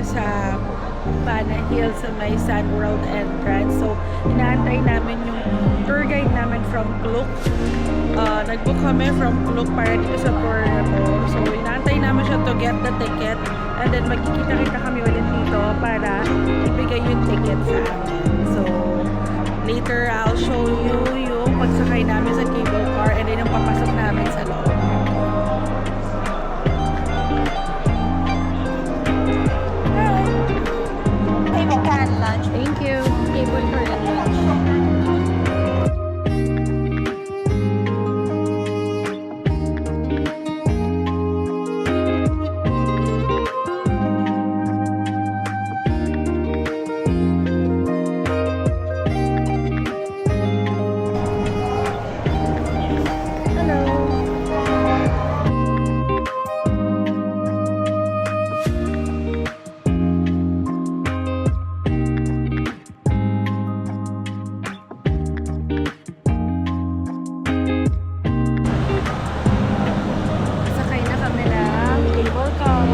sa Pana Hill sa may Sun World entrance. So, inaantay namin yung tour guide namin from Klook. Nag-book kami from Klook para dito sa tour na to. So, inaantay namin siya to get the ticket. And then, magkikita-kita kami ulit dito para ibigay yung ticket sa amin. So, later, I'll show you yung pagsakay namin sa cable car and then yung papasok namin sa loob. Thank you. Table for lunch. Sakay na kami ng cable car.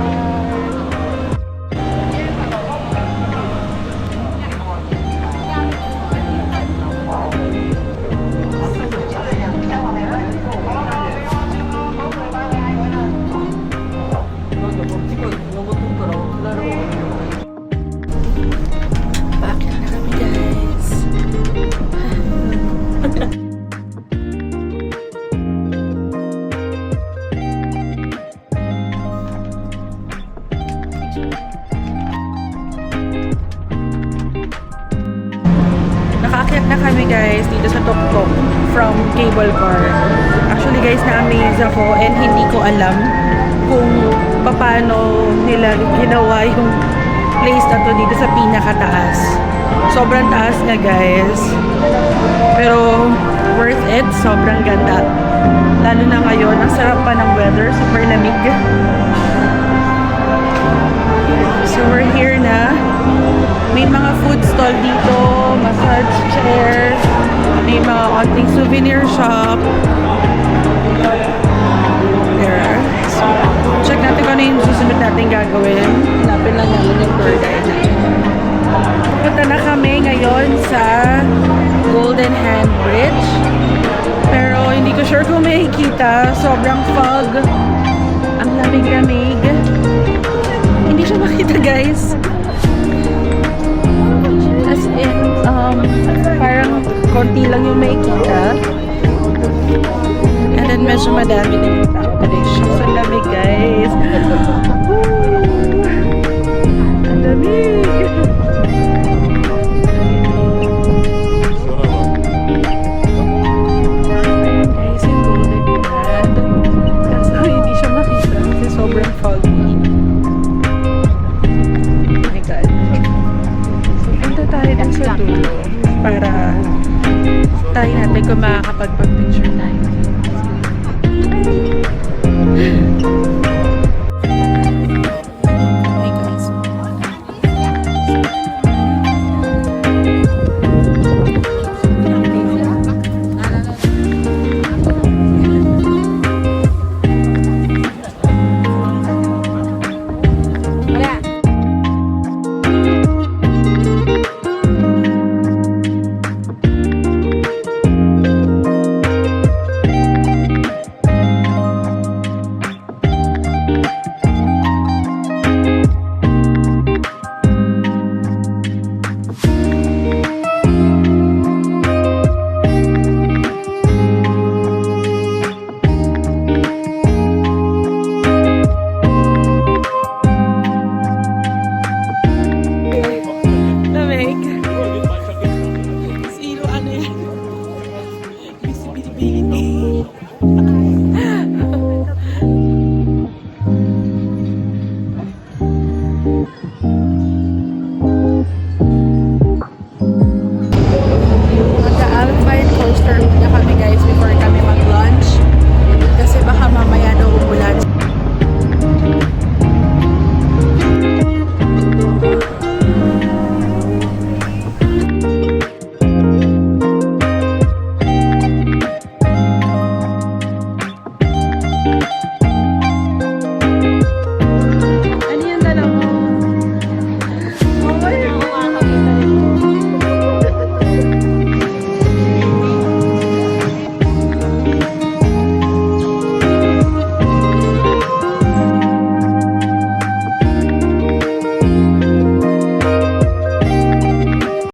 Paakyat na kami, guys. Nakaakyat na kami, guys, dito sa Tuktok from cable car. Actually, guys, na-amaze ako and hindi ko alam kung paano nila ginawa yung place na to dito sa pinakataas. Sobrang taas niya, guys. Pero worth it. Sobrang ganda. Lalo na ngayon, ang sarap pa ng weather. Super lamig. So we're here na. May mga food stall dito, massage chair, may mga konting souvenir shop. There. So, check natin kung ano yung susunod natin gagawin. Hanapin lang namin yung tour guide natin. Pupunta na kami ngayon sa Golden Hand Bridge. Pero hindi ko sure kung makikita. Sobrang fog. Ang lamig-lamig. Hindi siya makita, guys. As in, parang konti lang yung makikita. And then medyo madami din yung tao. But it's just ang lamig, guys. Woo! Ang lamig! Guys, yung Golden Hand. Kaso hindi siya makita kasi sobrang foggy. Oh my God. So, punta tayo din sa dulo para tayo natin kung makakapag-picture tayo.